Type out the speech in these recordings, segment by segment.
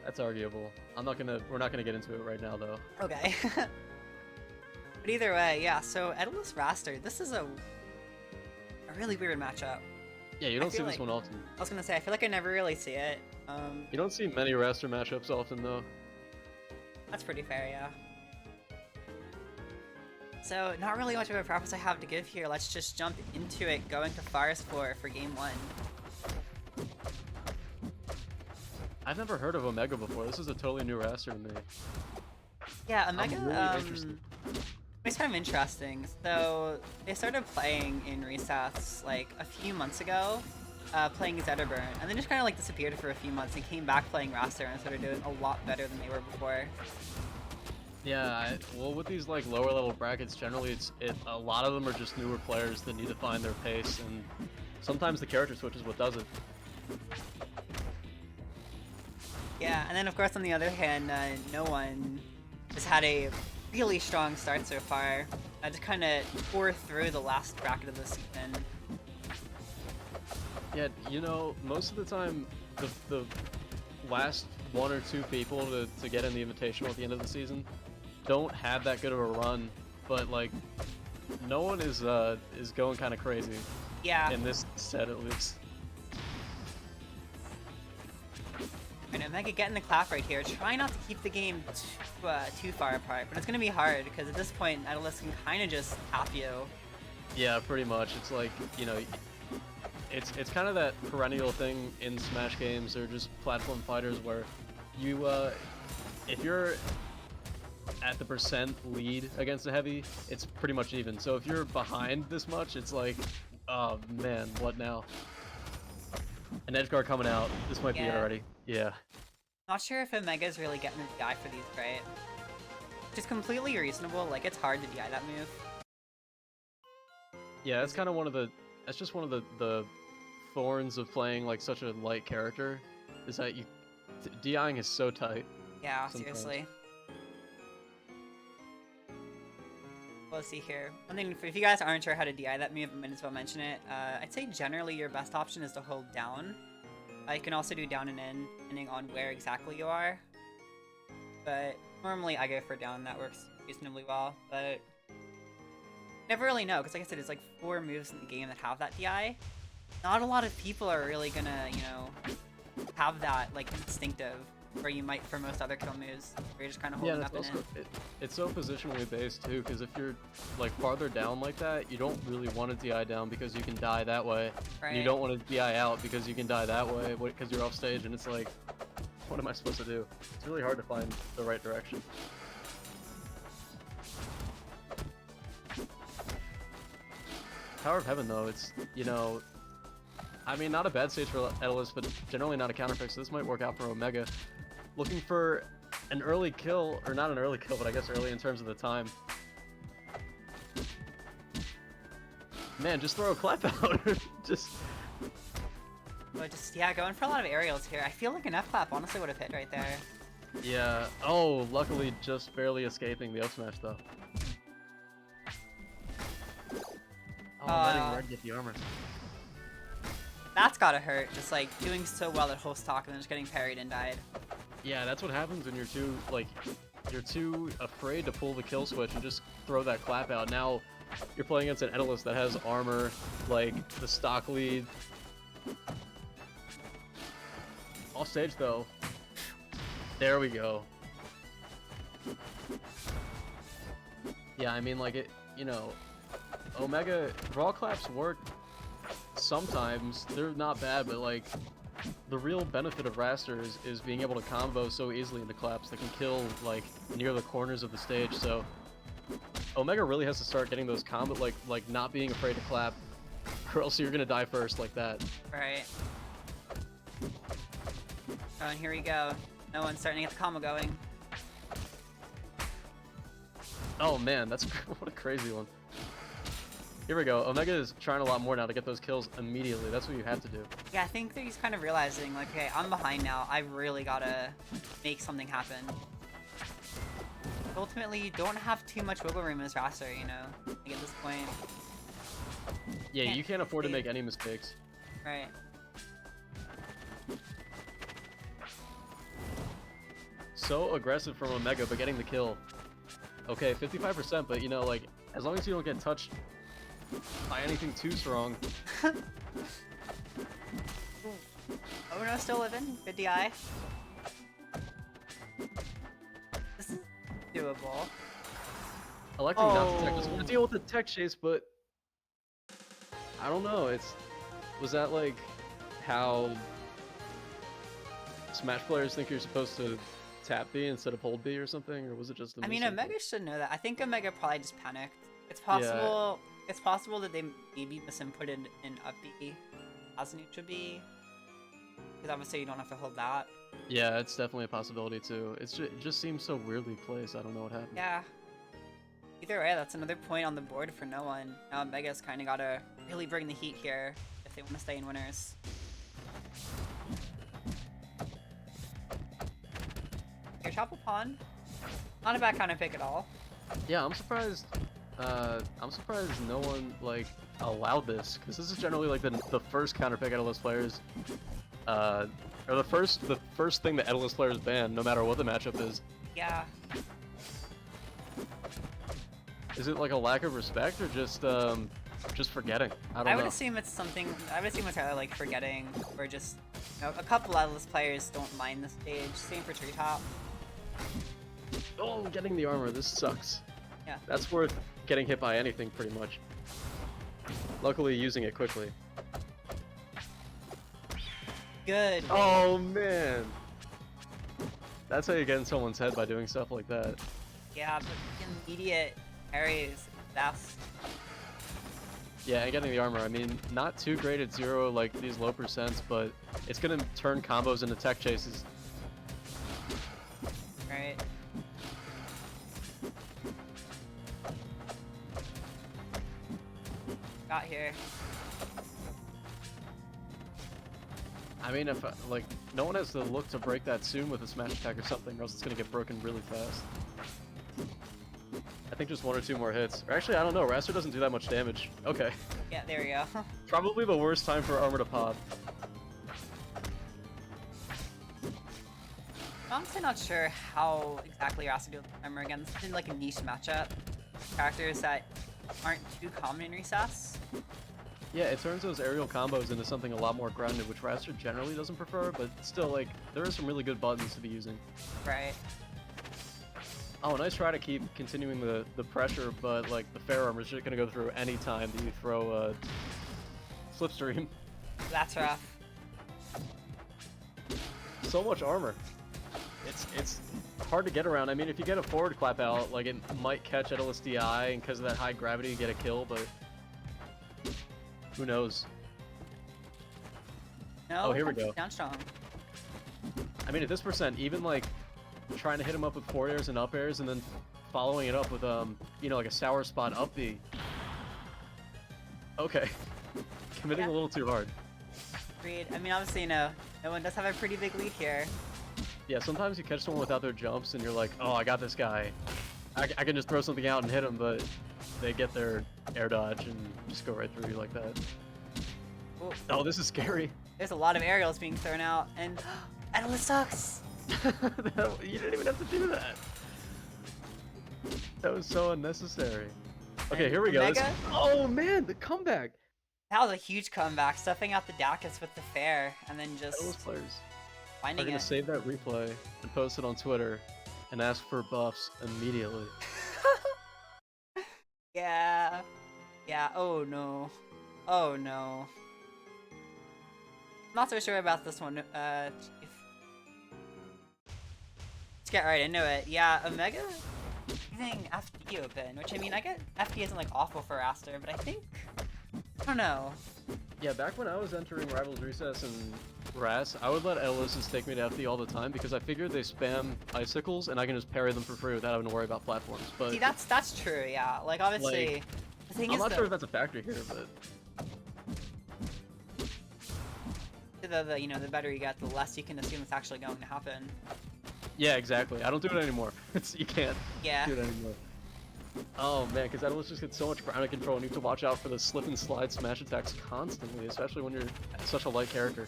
That's arguable. We're not gonna get into it right now though. Okay. But either way, yeah, so Etalus Wrastor, this is a really weird matchup. Yeah, you don't see feel this like- one often. I was gonna say, I feel like I never really see it. You don't see many Wrastor matchups often though. That's pretty fair, yeah. So, not really much of a preference I have to give here. Let's just jump into it, going to Forest for game 1. I've never heard of Omega before. This is a totally new Wrastor to me. Yeah, Omega, really interested. it's kind of interesting. So, they started playing in resets like a few months ago, playing Zetterburn, and then just kind of like disappeared for a few months and came back playing Wrastor and started doing a lot better than they were before. Yeah, well, with these like lower level brackets, generally a lot of them are just newer players that need to find their pace, and sometimes the character switch is what does it. Yeah, and then of course on the other hand, No One just had a really strong start so far. I just kind of tore through the last bracket of the season. Yeah, you know, most of the time, the last 1 or 2 people to get in the Invitational at the end of the season don't have that good of a run, but like, No One is going kind of crazy. Yeah. In this set, at least. And Omega getting the clap right here. Try not to keep the game too far apart, but it's gonna be hard because at this point, Etalus can kind of just tap you. Yeah, pretty much. It's like, you know, it's kind of that perennial thing in Smash games or just platform fighters where you, if you're at the percent lead against a heavy, it's pretty much even. So if you're behind this much, it's like, oh man, what now? An edge guard coming out. This might be it already. Yeah. Not sure if Omega's really getting the DI for these, right? Which is completely reasonable. Like, it's hard to DI that move. Yeah, that's kind of one of the. That's just one of the thorns of playing like such a light character, is that DIing is so tight. Yeah, sometimes. seriously. Let's see here. One thing, if you guys aren't sure how to DI that move, I might as well mention it. I'd say generally your best option is to hold down. You can also do down and in, depending on where exactly you are. But normally I go for down, that works reasonably well. But never really know, because like I said, it's like 4 moves in the game that have that DI. Not a lot of people are really gonna, you know, have that like instinctive, where you might for most other kill moves, where you're just kind of holding up and in. It's so positionally based too, because if you're like farther down like that, you don't really want to DI down because you can die that way. Right. And you don't want to DI out because you can die that way because you're off stage, and it's like, what am I supposed to do? It's really hard to find the right direction. Tower of Heaven though, it's, you know, I mean, not a bad stage for Etalus, but generally not a counterpick, so this might work out for Omega. Looking for an early kill, or not an early kill, but I guess early in terms of the time. Man, just throw a clap out. just... But just, yeah, going for a lot of aerials here. I feel like an F-clap honestly would have hit right there. Yeah. Oh, luckily just barely escaping the up smash though. Oh, letting Red get the armor. That's gotta hurt, just like doing so well at host talk and then just getting parried and died. Yeah, that's what happens when you're too afraid to pull the kill switch and just throw that clap out. Now you're playing against an Etalus that has armor, like the stock lead. Off stage though. There we go. Yeah, I mean, like it, you know, Omega raw claps work sometimes. They're not bad, but like the real benefit of Wrastor is being able to combo so easily into claps that can kill like near the corners of the stage. So Omega really has to start getting those combo, like not being afraid to clap, or else you're gonna die first like that. Right. Oh, and here we go. No One's starting to get the combo going. Oh man, that's what a crazy one. Here we go. Omega is trying a lot more now to get those kills immediately. That's what you have to do. Yeah, I think that he's kind of realizing, like, okay, I'm behind now. I really gotta make something happen. Ultimately, you don't have too much wiggle room as Wrastor, you know? Like, at this point. Yeah, you can't afford to make any mistakes. Right. so aggressive from Omega, but getting the kill. Okay, 55%, but you know, like, as long as you don't get touched by anything too strong. Oh no, still living. Good DI. This is doable. Electing not to tech, doesn't want to deal with the tech chase, but I don't know. Was that like how Smash players think you're supposed to tap B instead of hold B or something, or was it just? I mean, Omega should know that. I think Omega probably just panicked. It's possible. Yeah. It's possible that they maybe misinputted in up B as neutral B, because obviously you don't have to hold that. Yeah, it's definitely a possibility too. It just seems so weirdly placed. I don't know what happened. Yeah. Either way, that's another point on the board for no one. Now Omega's kind of got to really bring the heat here if they want to stay in winners. Your Chapel Pawn, not a bad counter pick at all. Yeah, I'm surprised. I'm surprised no one like allowed this, because this is generally like the first counter pick Etalus players, or the first thing that Etalus players ban, no matter what the matchup is. Yeah. Is it like a lack of respect, or just forgetting? I don't know. I would assume it's something. I would assume it's either like forgetting, or just, you know, a couple Etalus players don't mind the stage. Same for Treetop. Oh, getting the armor. This sucks. Yeah. That's worth getting hit by anything, pretty much. Luckily, using it quickly. Good. Oh man. That's how you get in someone's head, by doing stuff like that. Yeah, but immediate areas, that's... Yeah, and getting the armor, I mean, not too great at zero, like these low percents, but it's gonna turn combos into tech chases. Right. Got here. I mean, if like no one has to look to break that soon with a smash attack or something, or else it's gonna get broken really fast. I think just one or two more hits. Or actually, I don't know. Wrastor doesn't do that much damage. Okay. Yeah, there we go. Probably the worst time for armor to pop. I'm honestly not sure how exactly Wrastor deals with armor again. This is like a niche matchup. Characters that aren't too common in recess. Yeah, it turns those aerial combos into something a lot more grounded, which Wrastor generally doesn't prefer, but still, like, there are some really good buttons to be using. Right. Oh, nice try to keep continuing the pressure, but, like, the fair armor is just gonna go through any time that you throw a slipstream. That's rough. So much armor. It's hard to get around. I mean, if you get a forward clap out, like, it might catch Etalus DI, and because of that high gravity, you get a kill, but who knows? No, oh, here we go. Down strong. I mean, at this percent, even, like, trying to hit him up with forward airs and up airs, and then following it up with, you know, like a sour spot up B. Okay. Committing a little too hard. Agreed. I mean, obviously, no one does have a pretty big lead here. Yeah, sometimes you catch someone without their jumps, and you're like, oh, I got this guy. I can just throw something out and hit him, but they get their air dodge and just go right through you like that. Ooh. Oh, this is scary. There's a lot of aerials being thrown out, and Etalus sucks! You didn't even have to do that. That was so unnecessary. Okay, and here we go. Omega? Oh man, the comeback! That was a huge comeback, stuffing out the Dacus with the fair, and then just Those players finding are gonna it. save that replay and post it on Twitter and ask for buffs immediately. Yeah. Yeah, oh no. Oh no. Not so sure about this one, Chief. Let's get right into it. Yeah, Omega leaving FD open, which I mean, I get FD isn't like awful for Wrastor, but I don't know. Yeah, back when I was entering Rivals Recess and Ras, I would let Etalus take me to FD all the time because I figured they spam icicles and I can just parry them for free without having to worry about platforms. But see, that's true, yeah. Like obviously, like, the thing I'm is not sure if that's a factor here, but the you know, the better you get, the less you can assume it's actually going to happen. yeah, exactly. I don't do it anymore. You can't Yeah. do it anymore. Oh man, because Etalus just gets so much ground control and you have to watch out for the slip and slide smash attacks constantly, especially when you're such a light character.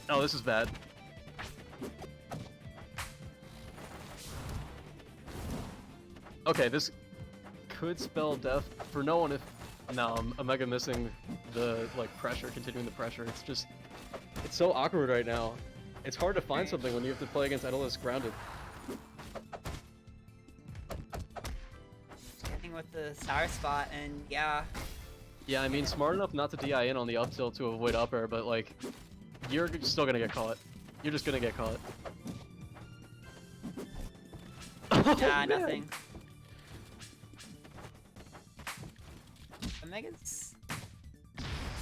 Oh, this is bad. Okay, this could spell death for no one if... No, I'm mega missing the, like, pressure, continuing the pressure. It's just... It's so awkward right now. It's hard to find something when you have to play against Etalus grounded. Getting with the sour spot, and yeah. Yeah, I mean, smart enough not to DI in on the up tilt to avoid up air, but, like, you're still gonna get caught. You're just gonna get caught. Yeah, nothing. Omega's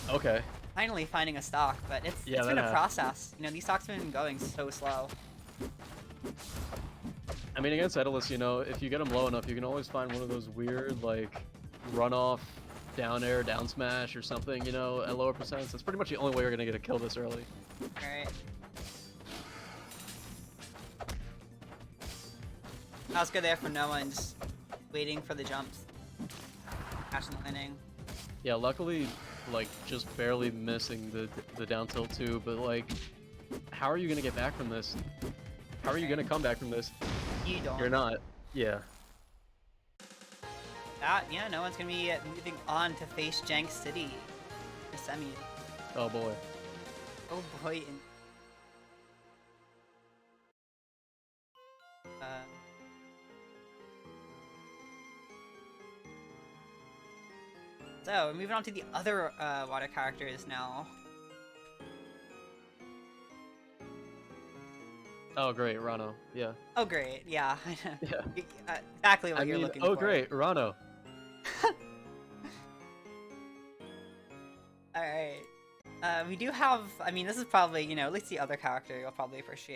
Okay. finally finding a stock, but it's been a process. You know, these stocks have been going so slow. I mean, against Etalus, you know, if you get them low enough, you can always find one of those weird, like, runoff, down air, down smash, or something, you know, at lower percents. That's pretty much the only way you're gonna get a kill this early. Alright. I was good there for no one, just waiting for the jumps. Catching the landing. Yeah, luckily, like, just barely missing the down tilt too, but, like, how are you gonna get back from this? How are you gonna come back from this? You don't. You're not. Yeah. Yeah, no one's gonna be moving on to face Jank City. The semi. Oh boy. Oh boy. So, we're moving on to the other water characters now. Oh great, Rano. Yeah. Oh great, yeah. Yeah. Exactly what you're looking for. Oh great, Rano. Alright. We do have, I mean, this is probably, you know, at least the other character you'll probably appreciate.